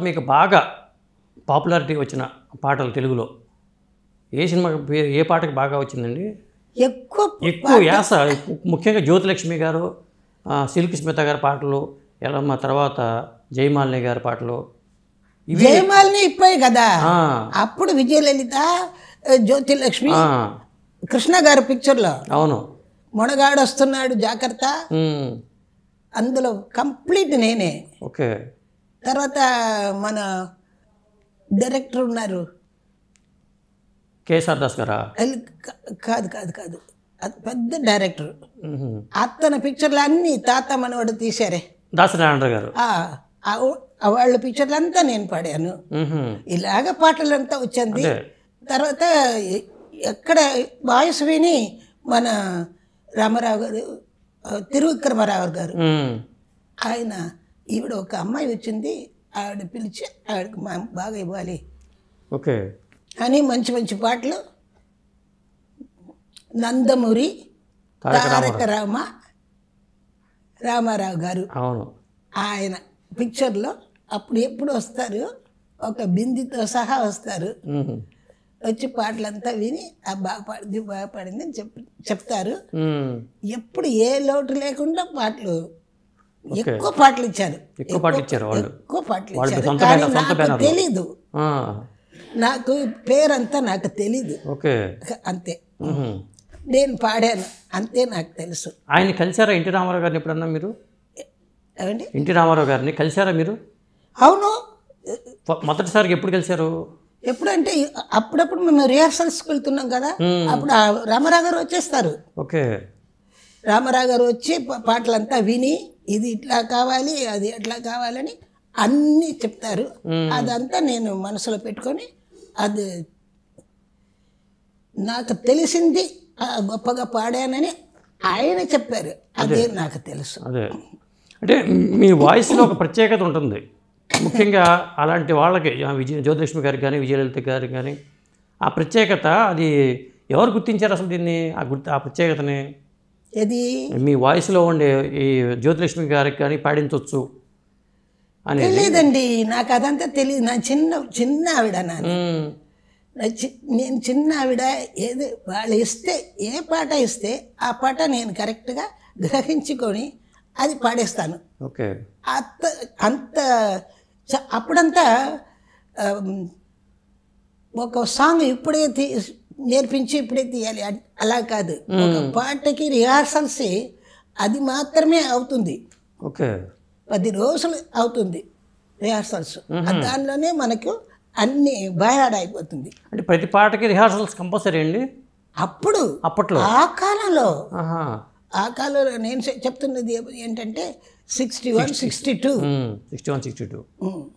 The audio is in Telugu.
మీకు బాగా పాపులారిటీ వచ్చిన పాటలు తెలుగులో ఏ సినిమాకి ఏ పాటకి బాగా వచ్చిందండి? ఎక్కువ యాస ముఖ్యంగా జ్యోతిలక్ష్మి గారు, సిల్క్ స్మిత గారి పాటలు, ఎలమ్మ తర్వాత జయమాలిని గారి పాటలు. జయమాలిని ఇప్పుడే కదా, అప్పుడు విజయలలిత, జ్యోతిలక్ష్మి, కృష్ణ గారి పిక్చర్లో అవును మొనగాడు వస్తున్నాడు జాగ్రత్త, అందులో కంప్లీట్ నేనే. ఓకే. తర్వాత మన డైరెక్టర్ ఉన్నారు కేఎస్ఆర్ దాస్ గారా? కాదు కాదు కాదు, అది పెద్ద డైరెక్టర్. అతని పిక్చర్లు అన్నీ తాత మనవాడు తీశారే, దాసనారాయణ గారు. వాళ్ళ పిక్చర్లు అంతా నేను పాడాను. ఇలాగ పాటలంతా వచ్చింది. తర్వాత ఎక్కడ వాయిస్ విని మన రామారావు గారు, తిరువిక్రమరావు గారు, ఆయన ఈవిడ ఒక అమ్మాయి వచ్చింది, ఆవిడ పిలిచి ఆవిడకి బాగా ఇవ్వాలి ఓకే అని మంచి మంచి పాటలు. నందమూరి తారక రామారావు గారు అవును, ఆయన పిక్చర్లో అప్పుడు ఎప్పుడు వస్తారు, ఒక బిందితో సహా వస్తారు, వచ్చి పాటలంతా విని బాగా పాడింది అని చెప్తారు. ఎప్పుడు ఏ లోటు లేకుండా పాటలు, ఎక్కువ పాటలు ఇచ్చారు. కానీ నాకు తెలీదు, నాకు పేరంతా నాకు తెలీదు, అంతే. నేను పాడాను అంతే, నాకు తెలుసు. ఆయన కలిసారా ఎన్టీ రామారావు గారిని ఎప్పుడన్నా మీరు? ఏమండి, ఎన్టీ రామారావు గారిని కలిసారా మీరు? అవును. మొదటిసారికి ఎప్పుడు కలిసారు? ఎప్పుడంటే అప్పుడప్పుడు మేము రిహార్సల్స్కి వెళ్తున్నాం కదా, అప్పుడు రామారావు గారు వచ్చేస్తారు. ఓకే. రామారావు గారు వచ్చి పాటలంతా విని ఇది ఇట్లా కావాలి, అది ఎట్లా కావాలని అన్నీ చెప్తారు. అదంతా నేను మనసులో పెట్టుకొని అది నాకు తెలిసింది గొప్పగా పాడానని ఆయన చెప్పారు, అదే నాకు తెలుసు. అదే అంటే మీ వాయిస్లో ఒక ప్రత్యేకత ఉంటుంది, ముఖ్యంగా అలాంటి వాళ్ళకి జ్యోతిలక్ష్మి గారికి కానీ విజయలలిత గారికి కానీ ఆ ప్రత్యేకత, అది ఎవరు గుర్తించారు అసలు దీన్ని, ఆ ప్రత్యేకతని? ఇది మీ వాయిస్లో ఉండే ఈ జ్యోతిలక్ష్మి గారికి కానీ పాడించవచ్చు అని తెలియదండి నాకు, అదంతా తెలియదు. నా చిన్న ఆవిడ, నేను చిన్న ఆవిడ. ఏది వాళ్ళు ఇస్తే, ఏ పాట ఇస్తే ఆ పాట నేను కరెక్ట్గా గ్రహించుకొని అది పాడేస్తాను. ఓకే. అంత అప్పుడంతా ఒక సాంగ్ ఇప్పుడే నేర్పించి ఇప్పుడే తీయాలి అలా కాదు, ఒక పాటకి రిహార్సల్స్ అది మాత్రమే అవుతుంది. ఓకే. 10 రోజులు అవుతుంది రిహార్సల్స్, దానిలోనే మనకు అన్ని బయలాడ అయిపోతుంది. అంటే ప్రతి పాటకి రిహార్సల్స్ కంపల్సరీ అండి అప్పట్లో? ఆ కాలంలో నేను చెప్తున్నది ఏంటంటే 61, 62